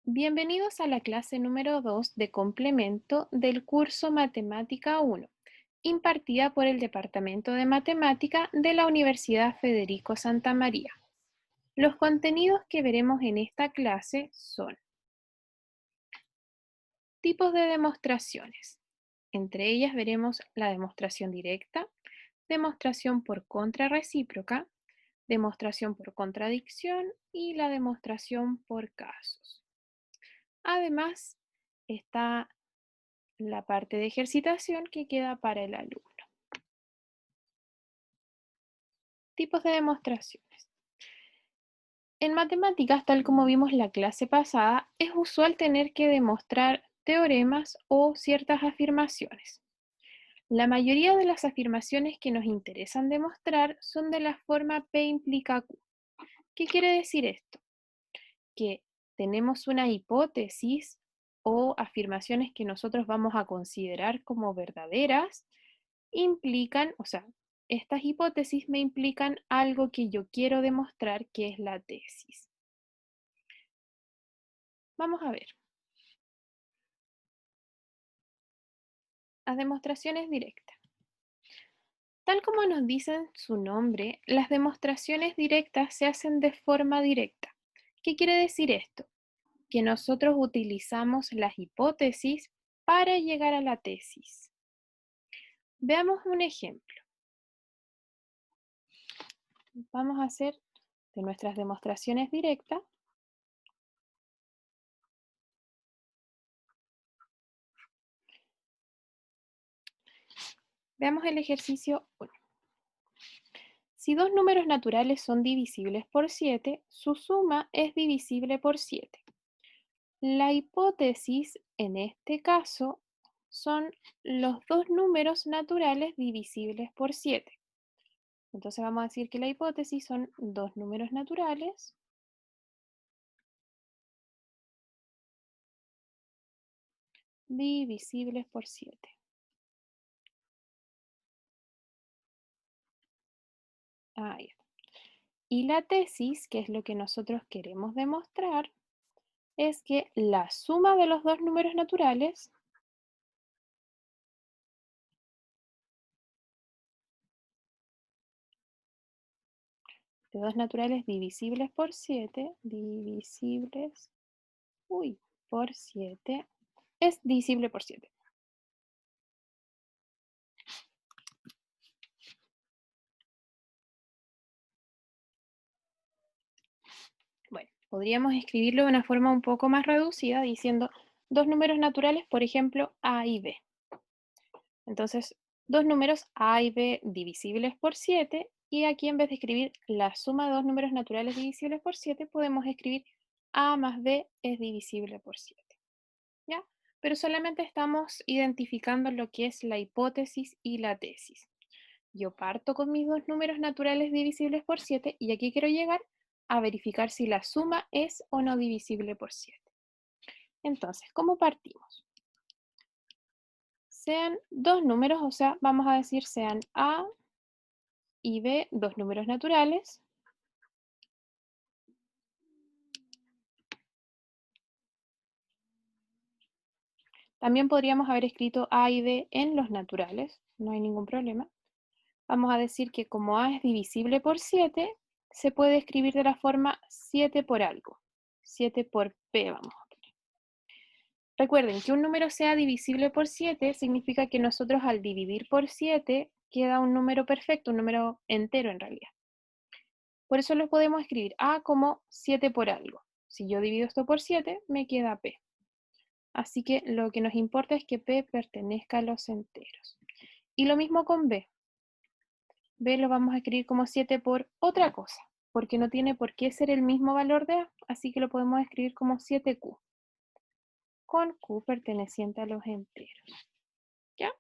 Bienvenidos a la clase número 2 de complemento del curso Matemática 1, impartida por el Departamento de Matemática de la Universidad Federico Santa María. Los contenidos que veremos en esta clase son tipos de demostraciones. Entre ellas veremos la demostración directa, demostración por contrarrecíproca, demostración por contradicción y la demostración por casos. Además, está la parte de ejercitación que queda para el alumno. Tipos de demostraciones. En matemáticas, tal como vimos la clase pasada, es usual tener que demostrar teoremas o ciertas afirmaciones. La mayoría de las afirmaciones que nos interesan demostrar son de la forma P implica Q. ¿Qué quiere decir esto? Que tenemos una hipótesis o afirmaciones que nosotros vamos a considerar como verdaderas implican, o sea, estas hipótesis me implican algo que yo quiero demostrar, que es la tesis. Vamos a ver. Las demostraciones directas. Tal como nos dicen su nombre, las demostraciones directas se hacen de forma directa. ¿Qué quiere decir esto? Que nosotros utilizamos las hipótesis para llegar a la tesis. Veamos un ejemplo. Vamos a hacer de nuestras demostraciones directas. Veamos el ejercicio 1. Si dos números naturales son divisibles por 7, su suma es divisible por 7. La hipótesis, en este caso, son los dos números naturales divisibles por 7. Entonces vamos a decir que la hipótesis son dos números naturales divisibles por 7. Ahí está. Y la tesis, que es lo que nosotros queremos demostrar, es que la suma de los dos números naturales de dos naturales divisibles por 7, divisibles, por 7, es divisible por 7. Bueno, podríamos escribirlo de una forma un poco más reducida diciendo dos números naturales, por ejemplo, a y b. Entonces, dos números a y b divisibles por 7, y aquí en vez de escribir la suma de dos números naturales divisibles por 7, podemos escribir a más b es divisible por 7. ¿Ya? Pero solamente estamos identificando lo que es la hipótesis y la tesis. Yo parto con mis dos números naturales divisibles por 7 y aquí quiero llegar a verificar si la suma es o no divisible por 7. Entonces, ¿cómo partimos? Sean dos números, o sea, vamos a decir sean A y B, dos números naturales. También podríamos haber escrito A y B en los naturales, no hay ningún problema. Vamos a decir que como A es divisible por 7, se puede escribir de la forma 7 por algo. 7 por P, vamos a poner. Recuerden que un número sea divisible por 7 significa que nosotros al dividir por 7 queda un número perfecto, un número entero en realidad. Por eso lo podemos escribir A como 7 por algo. Si yo divido esto por 7, me queda P. Así que lo que nos importa es que P pertenezca a los enteros. Y lo mismo con B. B lo vamos a escribir como 7 por otra cosa, porque no tiene por qué ser el mismo valor de A, así que lo podemos escribir como 7Q, con Q perteneciente a los enteros. ¿Ya?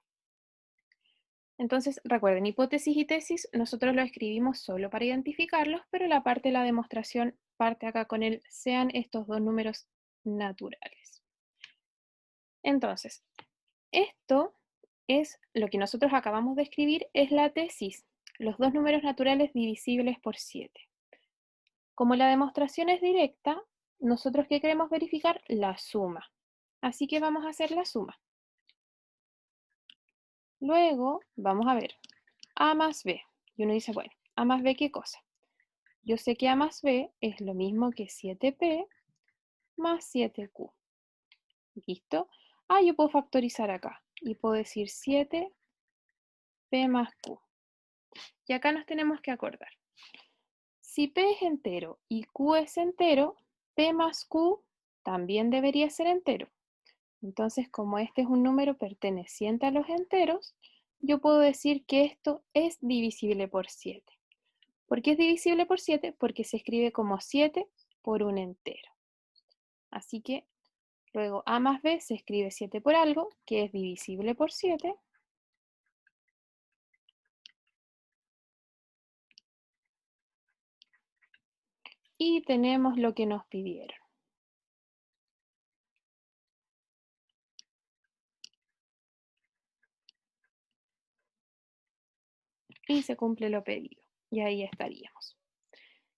Entonces, recuerden, hipótesis y tesis, nosotros lo escribimos solo para identificarlos, pero la parte de la demostración parte acá con el sean estos dos números naturales. Entonces, esto es lo que nosotros acabamos de escribir, es la tesis, los dos números naturales divisibles por 7. Como la demostración es directa, nosotros ¿qué queremos verificar? La suma. Así que vamos a hacer la suma. Luego, vamos a ver, A más B. Y uno dice, bueno, A más B, ¿qué cosa? Yo sé que A más B es lo mismo que 7P más 7Q. ¿Listo? Yo puedo factorizar acá. Y puedo decir 7P más Q. Y acá nos tenemos que acordar. Si P es entero y Q es entero, P más Q también debería ser entero. Entonces, como este es un número perteneciente a los enteros, yo puedo decir que esto es divisible por 7. ¿Por qué es divisible por 7? Porque se escribe como 7 por un entero. Así que luego A más B se escribe 7 por algo, que es divisible por 7. Y tenemos lo que nos pidieron. Y se cumple lo pedido. Y ahí estaríamos.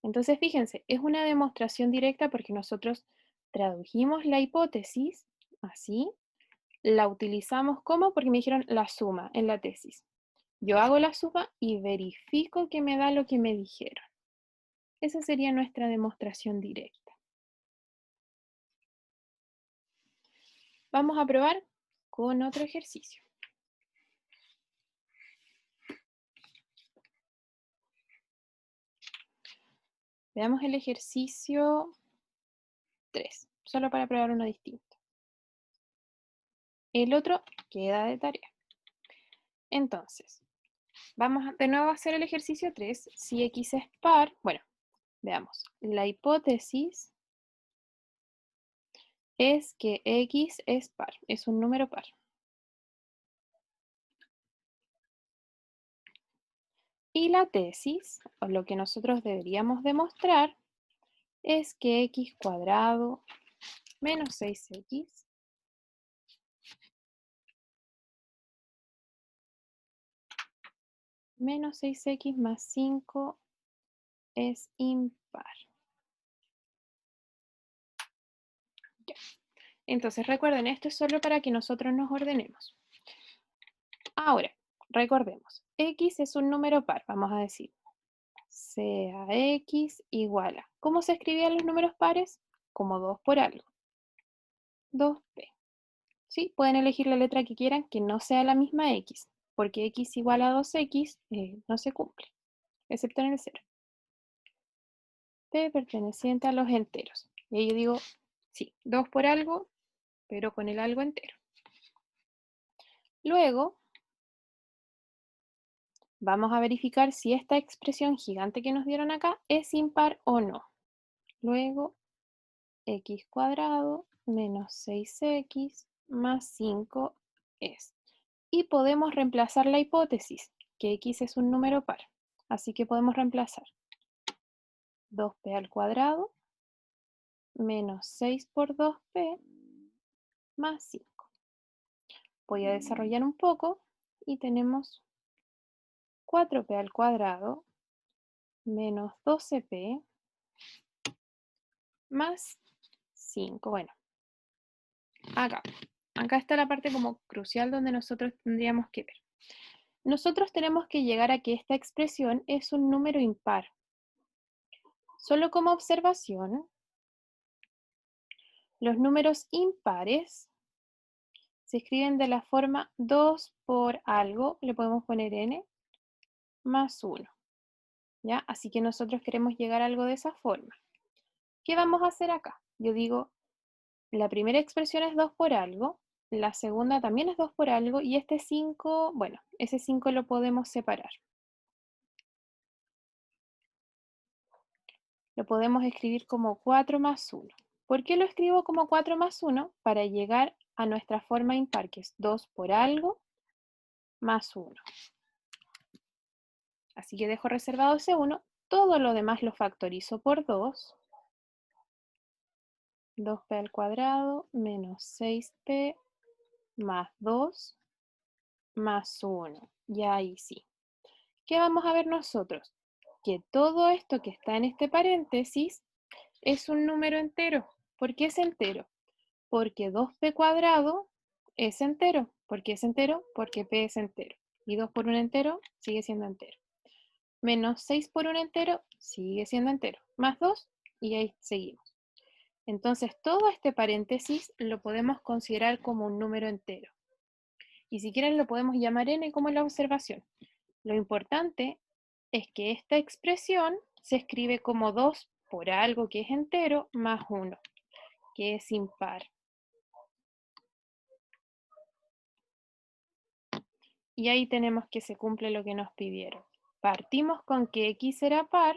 Entonces, fíjense, es una demostración directa porque nosotros tradujimos la hipótesis, así, la utilizamos como, porque me dijeron la suma en la tesis. Yo hago la suma y verifico que me da lo que me dijeron. Esa sería nuestra demostración directa. Vamos a probar con otro ejercicio. Veamos el ejercicio 3, solo para probar uno distinto. El otro queda de tarea. Entonces, vamos de nuevo a hacer el ejercicio 3. Si X es par, bueno, veamos. La hipótesis es que X es par, es un número par. Y la tesis, o lo que nosotros deberíamos demostrar, es que X cuadrado menos 6X menos 6X más 5 es impar. Ya. Entonces recuerden, esto es solo para que nosotros nos ordenemos. Ahora, recordemos, X es un número par, vamos a decir, sea X igual a, ¿cómo se escribían los números pares? Como 2 por algo, 2P. ¿Sí? Pueden elegir la letra que quieran que no sea la misma X, porque X igual a 2X no se cumple, excepto en el 0. P perteneciente a los enteros. Y ahí yo digo, sí, 2 por algo, pero con el algo entero. Luego, vamos a verificar si esta expresión gigante que nos dieron acá es impar o no. Luego, x cuadrado menos 6x más 5 es. Y podemos reemplazar la hipótesis, que x es un número par. Así que podemos reemplazar 2p al cuadrado menos 6 por 2p más 5. Voy a desarrollar un poco y tenemos 4p al cuadrado menos 12p más 5. Bueno, acá está la parte como crucial donde nosotros tendríamos que ver. Nosotros tenemos que llegar a que esta expresión es un número impar. Solo como observación, los números impares se escriben de la forma 2 por algo, le podemos poner n, más 1. ¿Ya? Así que nosotros queremos llegar a algo de esa forma. ¿Qué vamos a hacer acá? Yo digo, la primera expresión es 2 por algo, la segunda también es 2 por algo, y este 5, bueno, ese 5 lo podemos separar. Lo podemos escribir como 4 más 1. ¿Por qué lo escribo como 4 más 1? Para llegar a nuestra forma impar, que es 2 por algo más 1. Así que dejo reservado ese 1. Todo lo demás lo factorizo por 2. 2p al cuadrado menos 6p más 2 más 1. Y ahí sí. ¿Qué vamos a ver nosotros? Que todo esto que está en este paréntesis es un número entero. ¿Por qué es entero? Porque 2p cuadrado es entero. ¿Por qué es entero? Porque p es entero. Y 2 por un entero sigue siendo entero. Menos 6 por un entero sigue siendo entero. Más 2 y ahí seguimos. Entonces todo este paréntesis lo podemos considerar como un número entero. Y si quieren lo podemos llamar n como en la observación. Lo importante es que esta expresión se escribe como 2 por algo que es entero más 1, que es impar. Y ahí tenemos que se cumple lo que nos pidieron. Partimos con que x era par,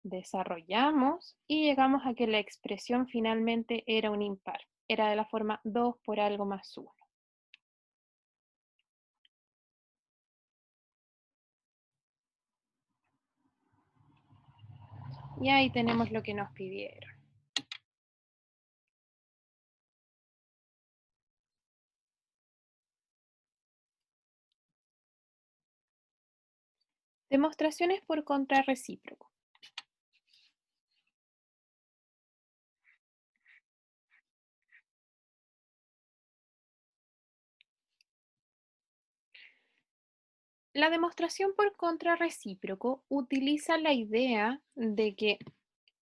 desarrollamos y llegamos a que la expresión finalmente era un impar. Era de la forma 2 por algo más 1. Y ahí tenemos lo que nos pidieron. Demostraciones por contrarrecíproco. La demostración por contrarrecíproco utiliza la idea de que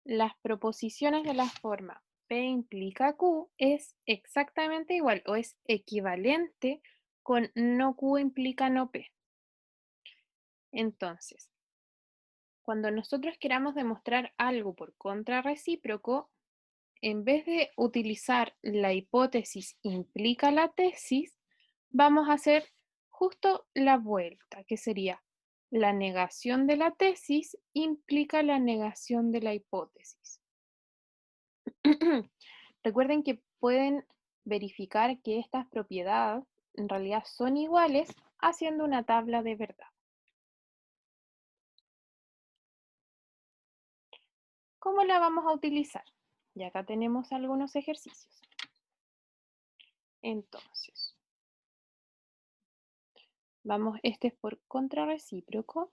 las proposiciones de la forma P implica Q es exactamente igual o es equivalente con no Q implica no P. Entonces, cuando nosotros queramos demostrar algo por contrarrecíproco, en vez de utilizar la hipótesis implica la tesis, vamos a hacer justo la vuelta, que sería la negación de la tesis implica la negación de la hipótesis. Recuerden que pueden verificar que estas propiedades en realidad son iguales haciendo una tabla de verdad. ¿Cómo la vamos a utilizar? Y acá tenemos algunos ejercicios. Entonces, vamos, este es por contrarrecíproco.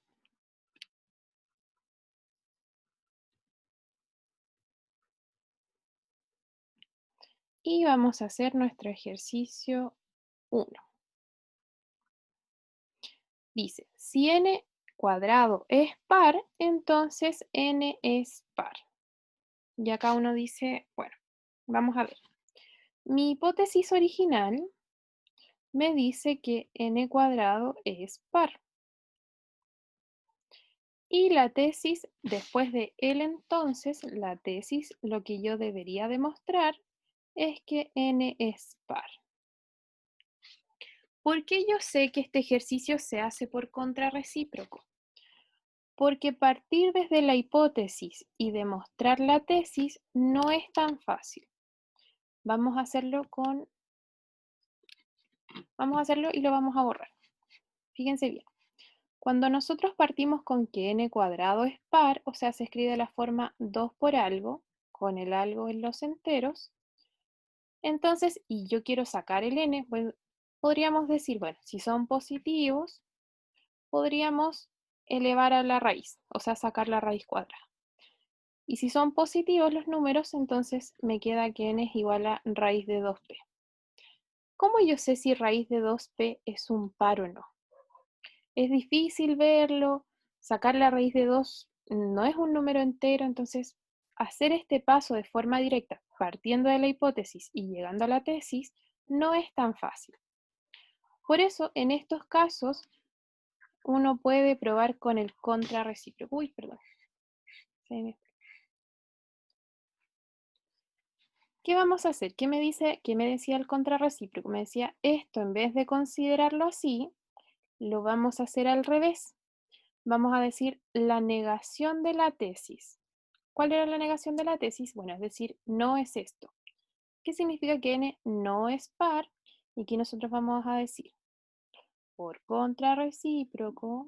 Y vamos a hacer nuestro ejercicio 1. Dice, si n cuadrado es par, entonces n es par. Y acá uno dice, bueno, vamos a ver. Mi hipótesis original me dice que n cuadrado es par. Y la tesis, después de el entonces, la tesis, lo que yo debería demostrar es que n es par. ¿Por qué yo sé que este ejercicio se hace por contrarrecíproco? Porque partir desde la hipótesis y demostrar la tesis no es tan fácil. Vamos a hacerlo y lo vamos a borrar. Fíjense bien. Cuando nosotros partimos con que n cuadrado es par, o sea, se escribe de la forma 2 por algo, con el algo en los enteros, entonces, y yo quiero sacar el n, pues podríamos decir, bueno, si son positivos, podríamos elevar a la raíz, o sea, sacar la raíz cuadrada. Y si son positivos los números, entonces me queda que n es igual a raíz de 2p. ¿Cómo yo sé si raíz de 2p es un par o no? Es difícil verlo, sacar la raíz de 2 no es un número entero, entonces hacer este paso de forma directa, partiendo de la hipótesis y llegando a la tesis, no es tan fácil. Por eso, en estos casos, uno puede probar con el contrarrecíproco. Uy, perdón. ¿Qué vamos a hacer? ¿Qué me decía el contrarrecíproco? Me decía, esto en vez de considerarlo así, lo vamos a hacer al revés. Vamos a decir la negación de la tesis. ¿Cuál era la negación de la tesis? Bueno, es decir, no es esto. ¿Qué significa que n no es par? Y aquí nosotros vamos a decir, por contrarrecíproco,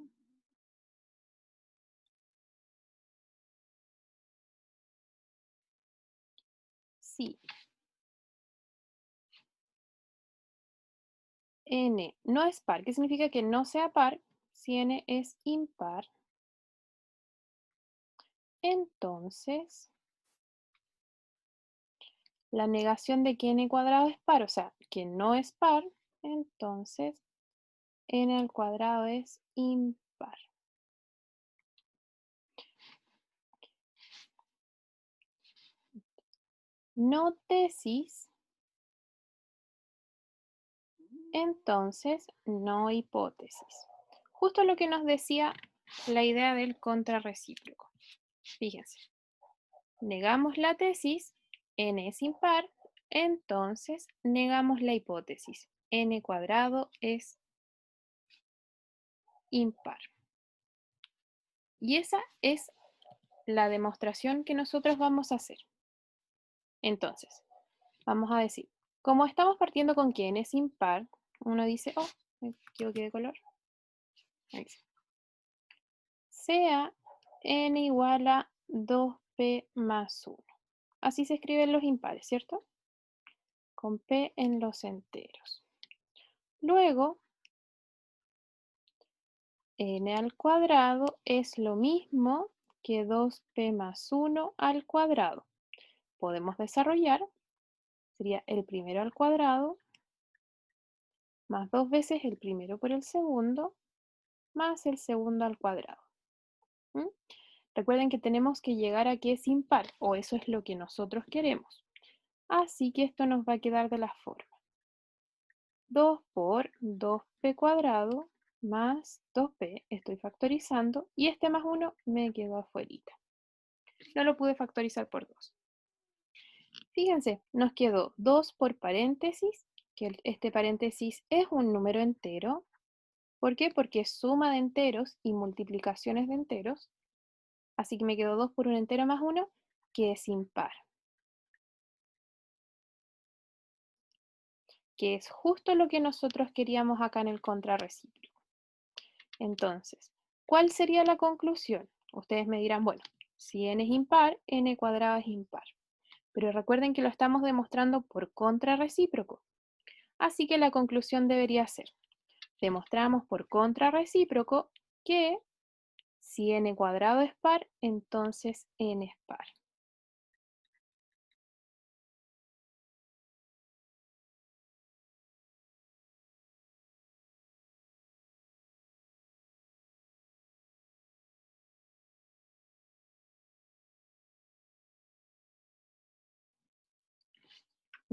si n no es par, ¿qué significa que no sea par? Si n es impar, entonces la negación de que n cuadrado es par, o sea, que no es par, entonces n al cuadrado es impar. No tesis, entonces no hipótesis. Justo lo que nos decía la idea del contrarrecíproco. Fíjense, negamos la tesis, n es impar, entonces negamos la hipótesis, n cuadrado es impar. Y esa es la demostración que nosotros vamos a hacer. Entonces, vamos a decir, como estamos partiendo con que n es impar, uno dice, oh, me equivoqué de color. Ahí sí. Sea n igual a 2p más 1. Así se escriben los impares, ¿cierto? Con p en los enteros. Luego, n al cuadrado es lo mismo que 2p más 1 al cuadrado. Podemos desarrollar, sería el primero al cuadrado, más 2 veces el primero por el segundo, más el segundo al cuadrado. ¿Mm? Recuerden que tenemos que llegar a que es impar, o eso es lo que nosotros queremos. Así que esto nos va a quedar de la forma 2 por 2p cuadrado más 2p, estoy factorizando, y este más 1 me quedó afuerita. No lo pude factorizar por 2. Fíjense, nos quedó 2 por paréntesis, que este paréntesis es un número entero. ¿Por qué? Porque es suma de enteros y multiplicaciones de enteros. Así que me quedó 2 por un entero más 1, que es impar. Que es justo lo que nosotros queríamos acá en el contrarrecíproco. Entonces, ¿cuál sería la conclusión? Ustedes me dirán, bueno, si n es impar, n cuadrado es impar. Pero recuerden que lo estamos demostrando por contrarrecíproco. Así que la conclusión debería ser, demostramos por contrarrecíproco que si n cuadrado es par, entonces n es par.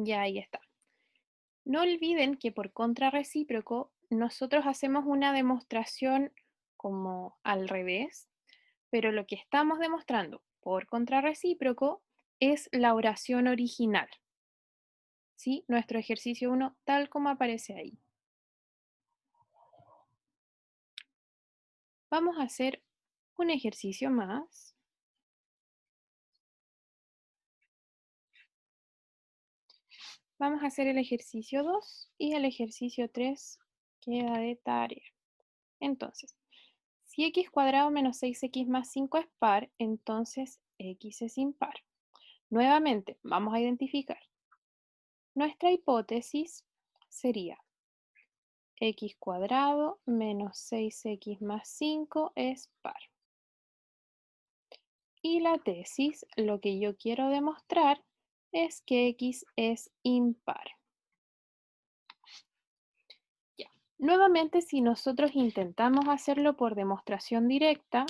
Ya ahí está. No olviden que por contrarrecíproco nosotros hacemos una demostración como al revés, pero lo que estamos demostrando por contrarrecíproco es la oración original. ¿Sí? Nuestro ejercicio 1 tal como aparece ahí. Vamos a hacer un ejercicio más. Vamos a hacer el ejercicio 2 y el ejercicio 3 queda de tarea. Entonces, si x cuadrado menos 6x más 5 es par, entonces x es impar. Nuevamente, vamos a identificar. Nuestra hipótesis sería x cuadrado menos 6x más 5 es par. Y la tesis, lo que yo quiero demostrar es que x es impar. Ya. Nuevamente, si nosotros intentamos hacerlo por demostración directa,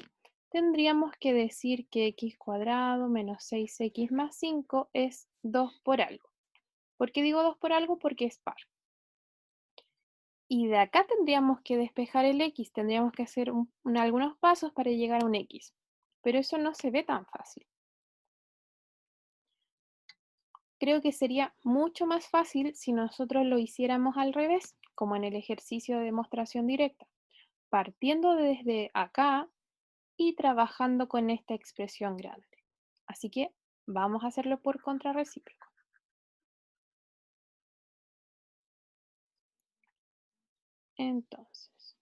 tendríamos que decir que x cuadrado menos 6x más 5 es 2 por algo. ¿Por qué digo 2 por algo? Porque es par. Y de acá tendríamos que despejar el x, tendríamos que hacer algunos pasos para llegar a un x. Pero eso no se ve tan fácil. Creo que sería mucho más fácil si nosotros lo hiciéramos al revés, como en el ejercicio de demostración directa, partiendo desde acá y trabajando con esta expresión grande. Así que vamos a hacerlo por contrarrecíproco. Entonces,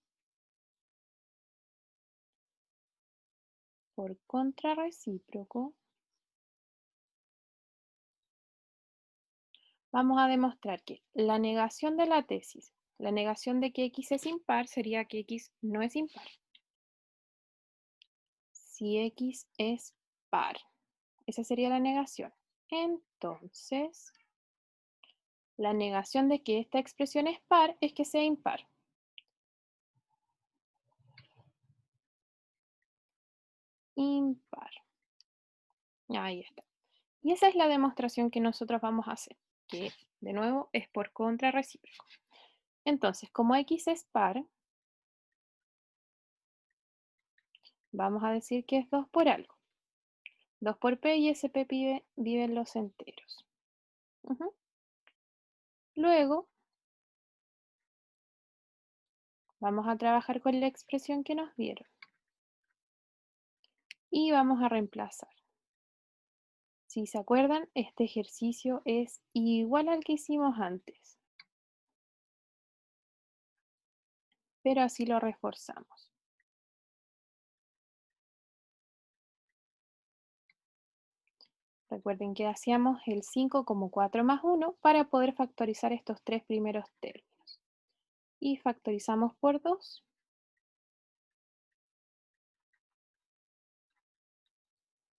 por contrarrecíproco, vamos a demostrar que la negación de la tesis, la negación de que x es impar, sería que x no es impar. Si x es par, esa sería la negación. Entonces, la negación de que esta expresión es par es que sea impar. Impar. Ahí está. Y esa es la demostración que nosotros vamos a hacer, que de nuevo es por contrarrecíproco. Entonces, como x es par, vamos a decir que es 2 por algo. 2 por p y ese p vive en los enteros. Luego, vamos a trabajar con la expresión que nos dieron. Y vamos a reemplazar. Si se acuerdan, este ejercicio es igual al que hicimos antes, pero así lo reforzamos. Recuerden que hacíamos el 5 como 4 más 1 para poder factorizar estos tres primeros términos. Y factorizamos por 2.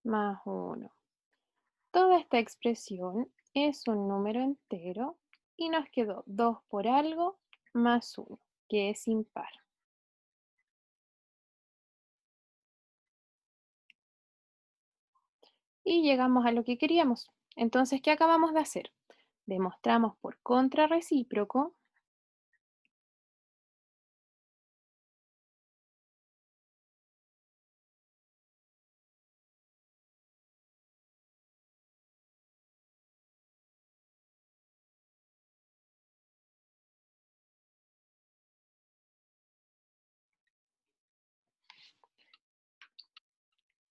Más 1. Toda esta expresión es un número entero y nos quedó 2 por algo más 1, que es impar. Y llegamos a lo que queríamos. Entonces, ¿qué acabamos de hacer? Demostramos por contrarrecíproco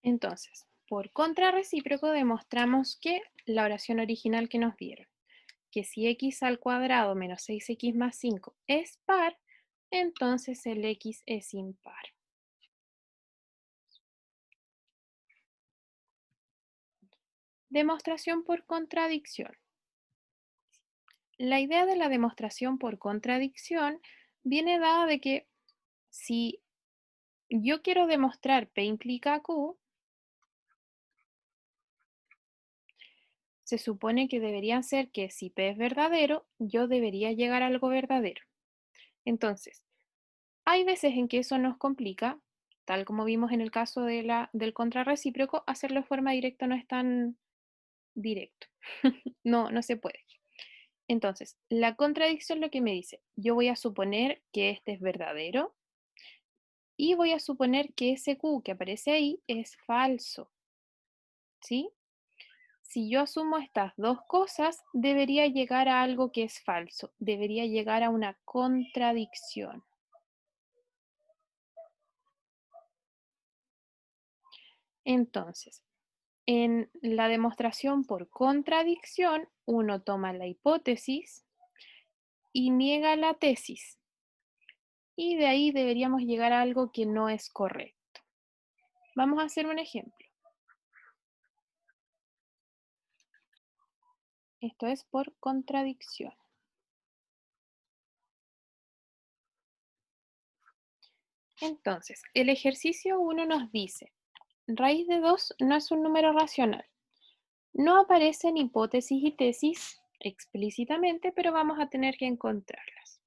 Entonces, por contrarrecíproco demostramos que la oración original que nos dieron, que si x al cuadrado menos 6x más 5 es par, entonces el x es impar. Demostración por contradicción. La idea de la demostración por contradicción viene dada de que si yo quiero demostrar P implica Q, se supone que deberían ser que si P es verdadero, yo debería llegar a algo verdadero. Entonces, hay veces en que eso nos complica, tal como vimos en el caso del contrarrecíproco, hacerlo de forma directa no es tan directo. No se puede. Entonces, la contradicción lo que me dice, yo voy a suponer que este es verdadero y voy a suponer que ese Q que aparece ahí es falso. ¿Sí? Si yo asumo estas dos cosas, debería llegar a algo que es falso, debería llegar a una contradicción. Entonces, en la demostración por contradicción, uno toma la hipótesis y niega la tesis. Y de ahí deberíamos llegar a algo que no es correcto. Vamos a hacer un ejemplo. Esto es por contradicción. Entonces, el ejercicio 1 nos dice, raíz de 2 no es un número racional. No aparecen hipótesis y tesis explícitamente, pero vamos a tener que encontrarlas.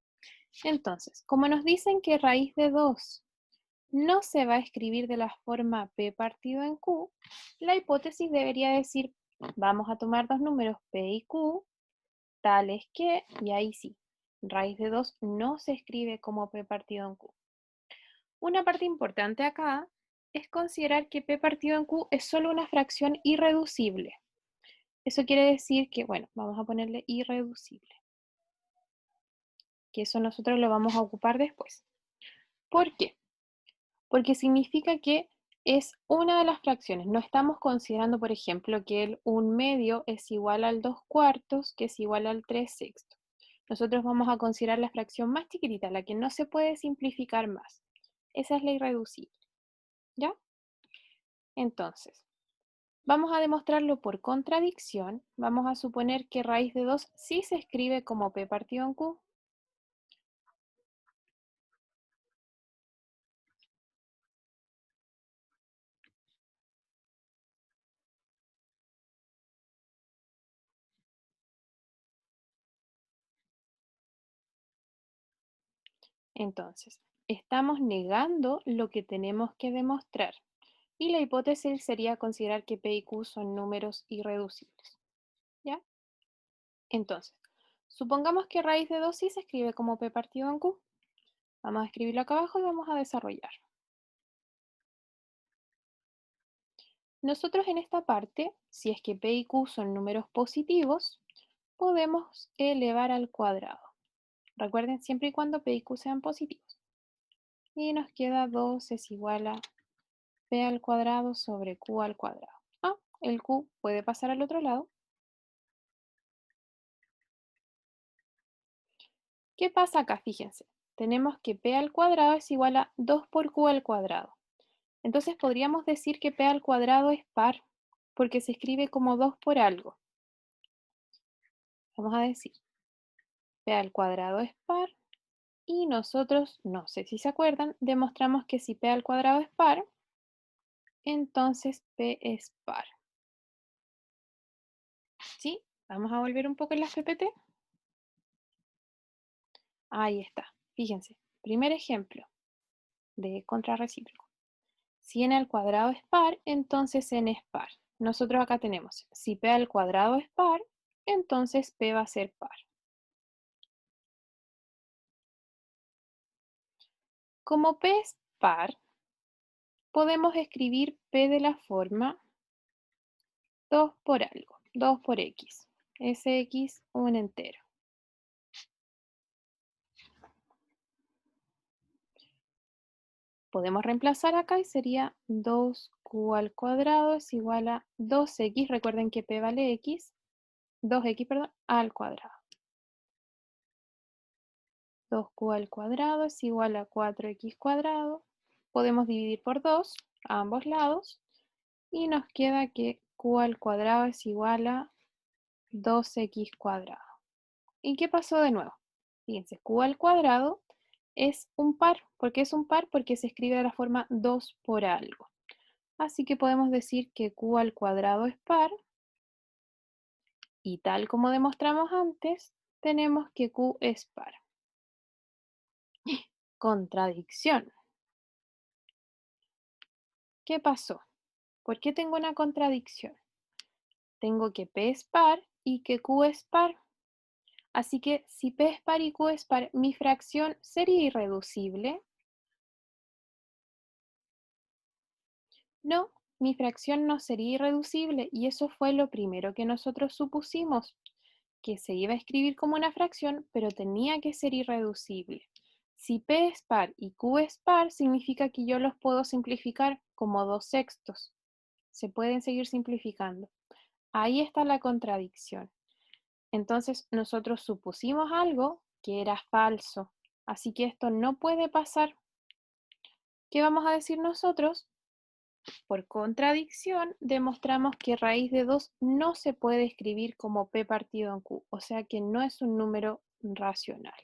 Entonces, como nos dicen que raíz de 2 no se va a escribir de la forma P partido en Q, la hipótesis debería decir, vamos a tomar dos números P y Q, tales que, y ahí sí, raíz de 2 no se escribe como P partido en Q. Una parte importante acá es considerar que P partido en Q es solo una fracción irreducible. Eso quiere decir que, bueno, vamos a ponerle irreducible, que eso nosotros lo vamos a ocupar después. ¿Por qué? Porque significa que es una de las fracciones. No estamos considerando, por ejemplo, que el 1/2 es igual al 2/4, que es igual al 3/6. Nosotros vamos a considerar la fracción más chiquitita, la que no se puede simplificar más. Esa es la irreducible. ¿Ya? Entonces, vamos a demostrarlo por contradicción. Vamos a suponer que raíz de 2 sí se escribe como P partido en Q. Entonces, estamos negando lo que tenemos que demostrar. Y la hipótesis sería considerar que P y Q son números irreducibles. ¿Ya? Entonces, supongamos que raíz de 2 sí se escribe como P partido en Q. Vamos a escribirlo acá abajo y vamos a desarrollar. Nosotros en esta parte, si es que P y Q son números positivos, podemos elevar al cuadrado. Recuerden siempre y cuando P y Q sean positivos. Y nos queda 2 es igual a P al cuadrado sobre Q al cuadrado. Ah, el Q puede pasar al otro lado. ¿Qué pasa acá? Fíjense. Tenemos que P al cuadrado es igual a 2 por Q al cuadrado. Entonces podríamos decir que P al cuadrado es par, porque se escribe como 2 por algo. Vamos a decir, P al cuadrado es par, y nosotros, no sé si se acuerdan, demostramos que si P al cuadrado es par, entonces P es par. ¿Sí? Vamos a volver un poco en las PPT. Ahí está. Fíjense. Primer ejemplo de contrarrecíproco. Si n al cuadrado es par, entonces n es par. Nosotros acá tenemos, si P al cuadrado es par, entonces P va a ser par. Como P es par, podemos escribir P de la forma 2 por algo, 2 por x. Es x un entero. Podemos reemplazar acá y sería 2q al cuadrado es igual a 2x. Recuerden que P vale x. 2x, perdón, al cuadrado. 2q al cuadrado es igual a 4x cuadrado. Podemos dividir por 2 a ambos lados. Y nos queda que q al cuadrado es igual a 2x cuadrado. ¿Y qué pasó de nuevo? Fíjense, q al cuadrado es un par. ¿Por qué es un par? Porque se escribe de la forma 2 por algo. Así que podemos decir que q al cuadrado es par. Y tal como demostramos antes, tenemos que q es par. Contradicción. ¿Qué pasó? ¿Por qué tengo una contradicción? Tengo que P es par y que Q es par. Así que si P es par y Q es par, ¿mi fracción sería irreducible? No, mi fracción no sería irreducible y eso fue lo primero que nosotros supusimos, que se iba a escribir como una fracción, pero tenía que ser irreducible. Si P es par y Q es par, significa que yo los puedo simplificar como 2/6. Se pueden seguir simplificando. Ahí está la contradicción. Entonces nosotros supusimos algo que era falso. Así que esto no puede pasar. ¿Qué vamos a decir nosotros? Por contradicción, demostramos que raíz de 2 no se puede escribir como P partido en Q, o sea que no es un número racional.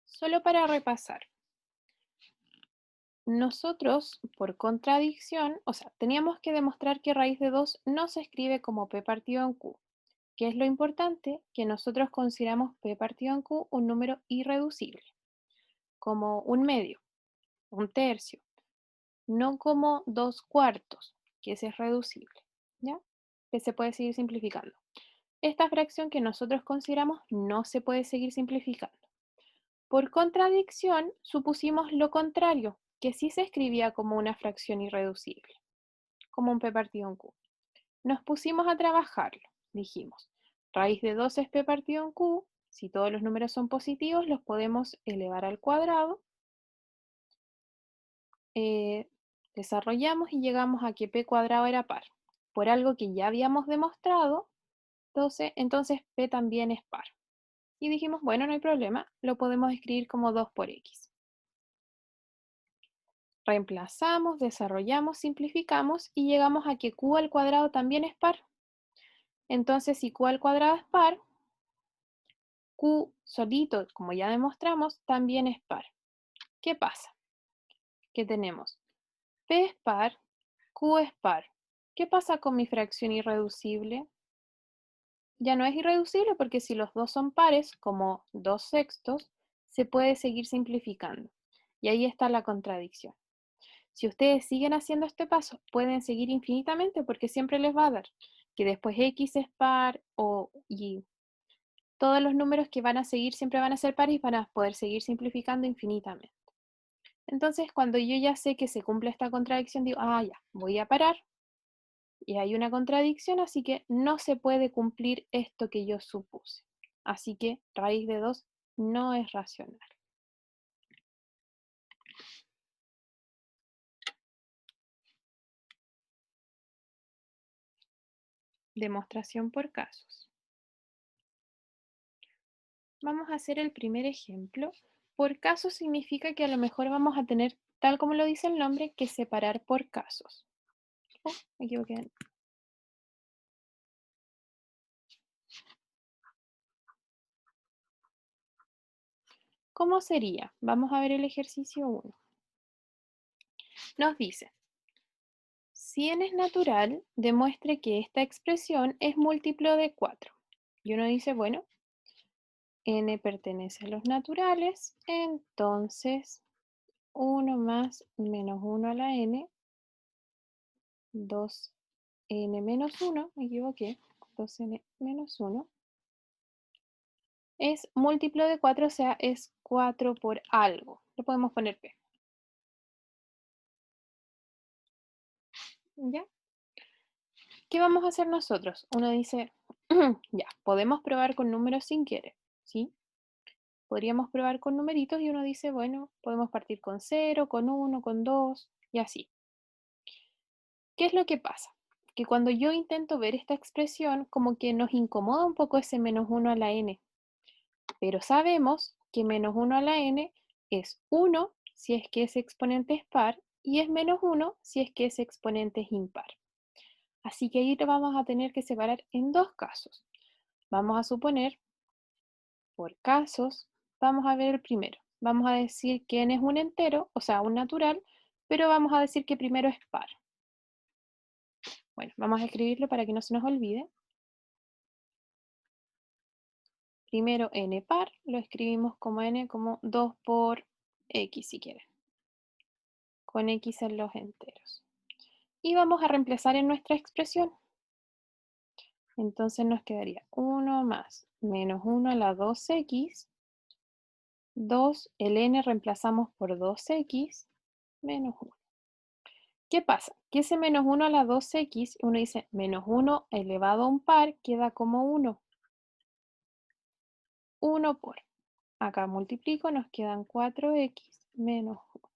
Solo para repasar, nosotros por contradicción, o sea, teníamos que demostrar que raíz de 2 no se escribe como P partido en Q. ¿Qué es lo importante? Que nosotros consideramos P partido en Q un número irreducible, como un medio, un tercio, no como 2/4, que ese es reducible, ¿ya? Que se puede seguir simplificando. Esta fracción que nosotros consideramos no se puede seguir simplificando. Por contradicción, supusimos lo contrario, que sí se escribía como una fracción irreducible, como un P partido en Q. Nos pusimos a trabajarlo, dijimos, raíz de 2 es P partido en Q, si todos los números son positivos, los podemos elevar al cuadrado. Desarrollamos y llegamos a que P cuadrado era par. Por algo que ya habíamos demostrado, entonces P también es par. Y dijimos, bueno, no hay problema, lo podemos escribir como 2 por x. Reemplazamos, desarrollamos, simplificamos y llegamos a que q al cuadrado también es par. Entonces, si q al cuadrado es par, q solito, como ya demostramos, también es par. ¿Qué pasa? ¿Qué tenemos? P es par, Q es par. ¿Qué pasa con mi fracción irreducible? Ya no es irreducible porque si los dos son pares, como 2/6, se puede seguir simplificando. Y ahí está la contradicción. Si ustedes siguen haciendo este paso, pueden seguir infinitamente porque siempre les va a dar que después x es par y todos los números que van a seguir siempre van a ser pares y van a poder seguir simplificando infinitamente. Entonces, cuando yo ya sé que se cumple esta contradicción, digo, ya, voy a parar. Y hay una contradicción, así que no se puede cumplir esto que yo supuse. Así que raíz de 2 no es racional. Demostración por casos. Vamos a hacer el primer ejemplo. Por casos significa que a lo mejor vamos a tener, tal como lo dice el nombre, que separar por casos. Oh, me equivoqué. ¿Cómo sería? Vamos a ver el ejercicio 1. Nos dice, si n es natural, demuestre que esta expresión es múltiplo de 4. Y uno dice, bueno, n pertenece a los naturales, entonces 1 más menos 1 a la n, 2n menos 1, me equivoqué, 2n menos 1, es múltiplo de 4, o sea, es 4 por algo. Le podemos poner p. ¿Ya? ¿Qué vamos a hacer nosotros? Uno dice, ya, podemos probar con números sin querer, ¿sí? Podríamos probar con numeritos y uno dice, bueno, podemos partir con 0, con 1, con 2 y así. ¿Qué es lo que pasa? Que cuando yo intento ver esta expresión, como que nos incomoda un poco ese menos 1 a la n, pero sabemos que menos 1 a la n es 1 si es que ese exponente es par y es menos 1 si es que ese exponente es impar. Así que ahí lo vamos a tener que separar en dos casos. Vamos a suponer, por casos, vamos a ver el primero. Vamos a decir que n es un entero, o sea, un natural, pero vamos a decir que primero es par. Bueno, vamos a escribirlo para que no se nos olvide. Primero n par, lo escribimos como n como 2 por x si quieren, con x en los enteros. Y vamos a reemplazar en nuestra expresión. Entonces nos quedaría 1 más menos 1 a la 2x, 2, el n reemplazamos por 2x, menos 1. ¿Qué pasa? Que ese menos 1 a la 2x, uno dice menos 1 elevado a un par, queda como 1. 1 por. Acá multiplico, nos quedan 4x menos 1.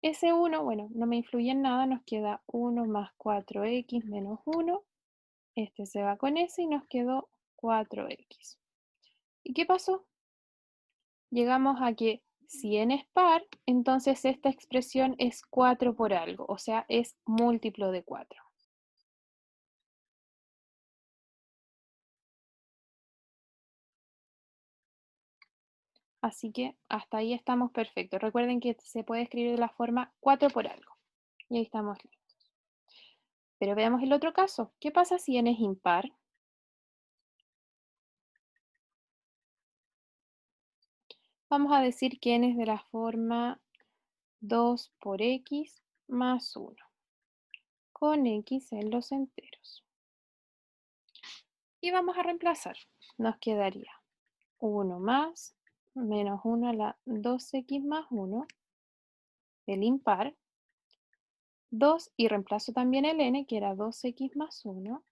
Ese 1, bueno, no me influye en nada, nos queda 1 más 4x menos 1. Este se va con ese y nos quedó 4x. ¿Y qué pasó? Llegamos a que si n es par, entonces esta expresión es 4 por algo, o sea, es múltiplo de 4. Así que hasta ahí estamos perfectos. Recuerden que se puede escribir de la forma 4 por algo. Y ahí estamos listos. Pero veamos el otro caso. ¿Qué pasa si n es impar? Vamos a decir que n es de la forma 2 por x más 1, con x en los enteros. Y vamos a reemplazar. Nos quedaría 1 más menos 1 a la 2x más 1, el impar, 2 y reemplazo también el n, que era 2x más 1,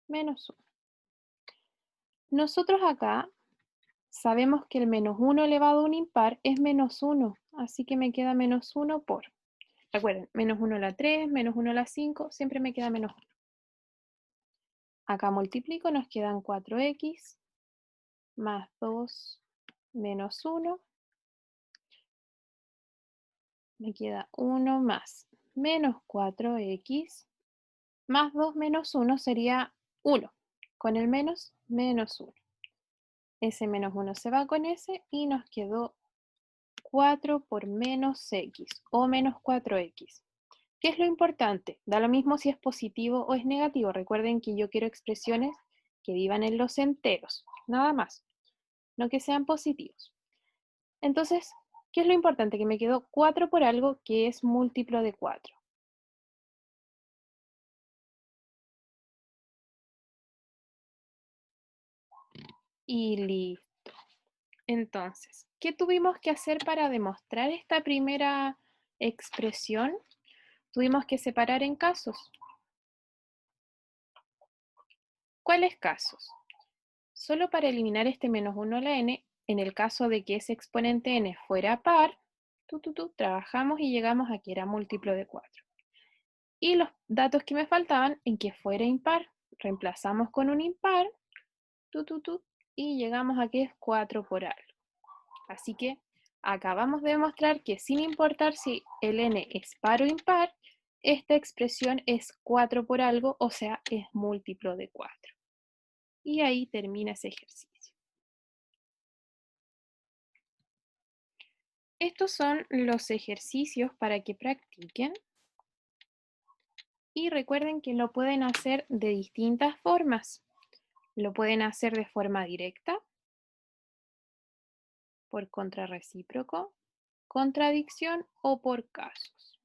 menos 1. Nosotros acá sabemos que el menos 1 elevado a un impar es menos 1, así que me queda menos 1 por. Recuerden, menos 1 a la 3, menos 1 a la 5, siempre me queda menos 1. Acá multiplico, nos quedan 4x más 2 menos 1. Me queda 1 más menos 4x más 2 menos 1 sería 1. Con el menos, menos 1. Ese menos 1 se va con ese y nos quedó 4 por menos x o menos 4x. ¿Qué es lo importante? Da lo mismo si es positivo o es negativo. Recuerden que yo quiero expresiones que vivan en los enteros, nada más, no que sean positivos. Entonces, ¿qué es lo importante? Que me quedó 4 por algo que es múltiplo de 4. Y listo. Entonces, ¿qué tuvimos que hacer para demostrar esta primera expresión? Tuvimos que separar en casos. ¿Cuáles casos? Solo para eliminar este menos 1 a la n, en el caso de que ese exponente n fuera par, trabajamos y llegamos a que era múltiplo de 4. Y los datos que me faltaban en que fuera impar, reemplazamos con un impar, y llegamos a que es 4 por algo. Así que acabamos de demostrar que sin importar si el n es par o impar, esta expresión es 4 por algo, o sea, es múltiplo de 4. Y ahí termina ese ejercicio. Estos son los ejercicios para que practiquen. Y recuerden que lo pueden hacer de distintas formas. Lo pueden hacer de forma directa, por contrarrecíproco, contradicción o por casos.